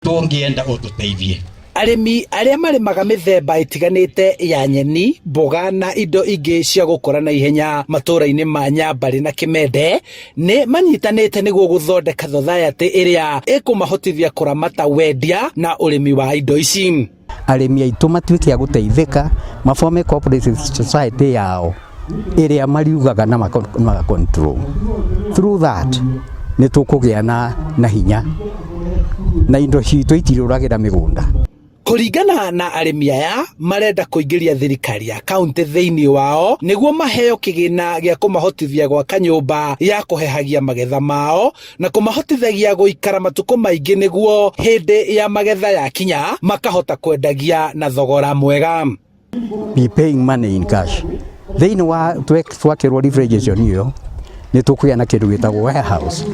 tungienda ututeithie. Arimi aria marimaga mithemba itiganite ya nyeni, mboga na indo ingi cia gukura na ihenya matura-ini ma Nyambari na Kimende ni manyitanite niguo guthondeka society iria ikumahotithia kuramata wendia na urimi wa indo ici. Arimi aitu matuike a guteithika mafome cooperative society yao iria mariugaga na ma control. Through that ni tukugia na hinya na indo citu itiruragira migunda. Kuringana na arimi aya marenda kuingiria thirikari ya kaunti thiini wao niguo maheo kigina gia kumahotithia gwaka nyumba ya kuhehagia magetha mao na kumahotithagia guikara matuko maingi niguo hindi ya magetha ya kinya makahota kwendagia na thogora mwega. Be paying money in cash. Thiini wa twakirwo refrigeration iyo ni tukuya na kindu gitagwo warehouse.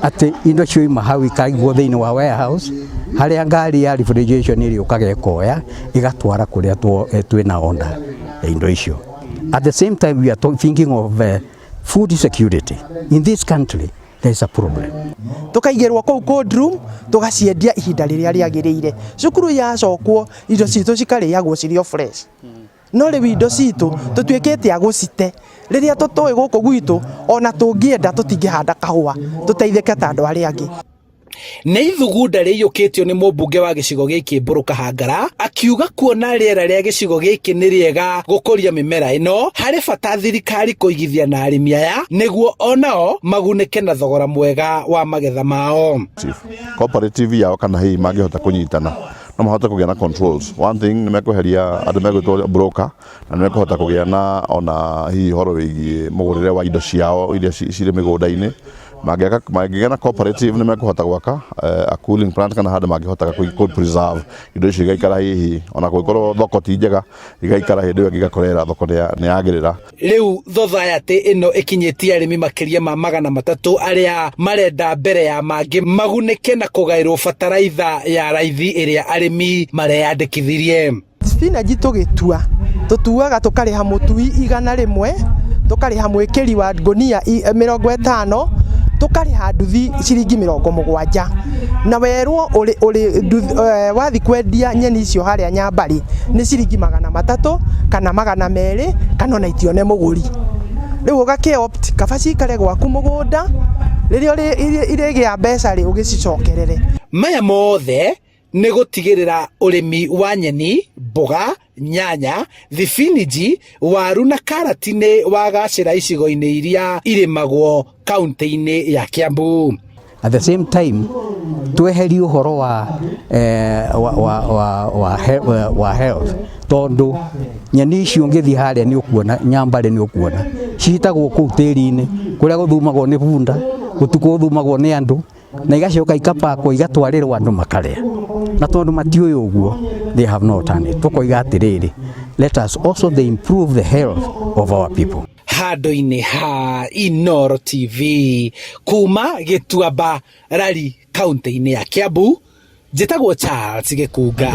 Ati indo cioima hau ikaigwo thiini wa warehouse haria ngari ya refrigeration iri ukagekoya igatwara kuria twina order indo icio. At the same time we are thinking of food security in this country. There is a problem. Tukaigirwo kou cold room tugaciendia ihinda riria riagirire. Cukuru ya cokwo indo citu cikariagwo cirio fresh. No riu indo citu tutuikite a gucite riria tutoi guku gwitu ona tungienda tutingihanda kahua tuteithike ta andu aria angi. Nĩ ithugunda rĩiyũkĩtio nĩ mũmbunge wa gĩcigo gĩkĩ Mbũrũ Kahangara akiuga kuona rĩera rĩa gĩcigo gĩkĩ nĩ rĩega gũkũria mĩmera ĩno harĩ bata thirikari kũigithia na arĩmi aya nĩguo onao magunĩke na thogora mwega wa magetha mao. Cooperative yao kana hii mangĩhota kũnyitana no mahote kũgĩa na controls. One thing nĩ mekweheria andũ megwĩtwo broker na nĩ mekũhota kũgĩa na ona hihi horo wĩgiĩ mũgũrĩre wa indo ciao iria cirĩ mĩgũnda-inĩ. Mangĩgĩa na cooperative nĩ mekũhota gwaka a cooling plant kana handũ mangĩhota cold preserve indo icio igaikara hihi ona gũkorwo thoko ti njega igaikara hĩndĩ ĩyo igakorera thoko nĩ yagĩrĩra. Rĩu society ĩno ĩkinyĩtie arĩmi makĩria ma 300 arĩa marenda mbere ya mangĩ magunĩke na kũgaĩrwo bataraitha ya raithi ĩrĩa arĩmi mareyandĩkithirie. Spinach tugitua tutuaga tukariha mutui 100 tukariha mwĩkĩri wa ngonia 50 tukariha nduthi ciringi 70 na werwo wathi kwendia nyeni icio haria Nyambari ni ciringi 300 kana 200 kana ona itione muguri. Riu ugake opt kabaci kare gwaku mugunda ririo irigia mbeca ri ugicokerere. Maya mothe nĩ gũtigĩrĩra ũrĩmi wa nyeni, mboga, nyanya, thibiniji, waru na karati nĩ wagacĩra icigo-inĩ iria irĩmagwo kaunti-inĩ ya Kiambu. At the same time tweherie uhoro wa health tondu nyeni icio ngĩthi haria nĩ ũkuona Nyambari nĩ ũkuona citagwo kũu tĩri-inĩ kũrĩa gũthumagwo nĩ bunda gũtukũ gũthumagwo nĩ andũ na igacoka ikapakwo igatwarĩrwo andũ makarĩa na tondu matiũĩ ũguo they have no alternative. Tukoiga atĩrĩrĩ, let us also improve the health of our people. Handũ-inĩ ha Inooro TV kuma Gĩtuamba Rari kaunti-inĩ ya Kiambu, njĩtagwo Charles Gĩkunga.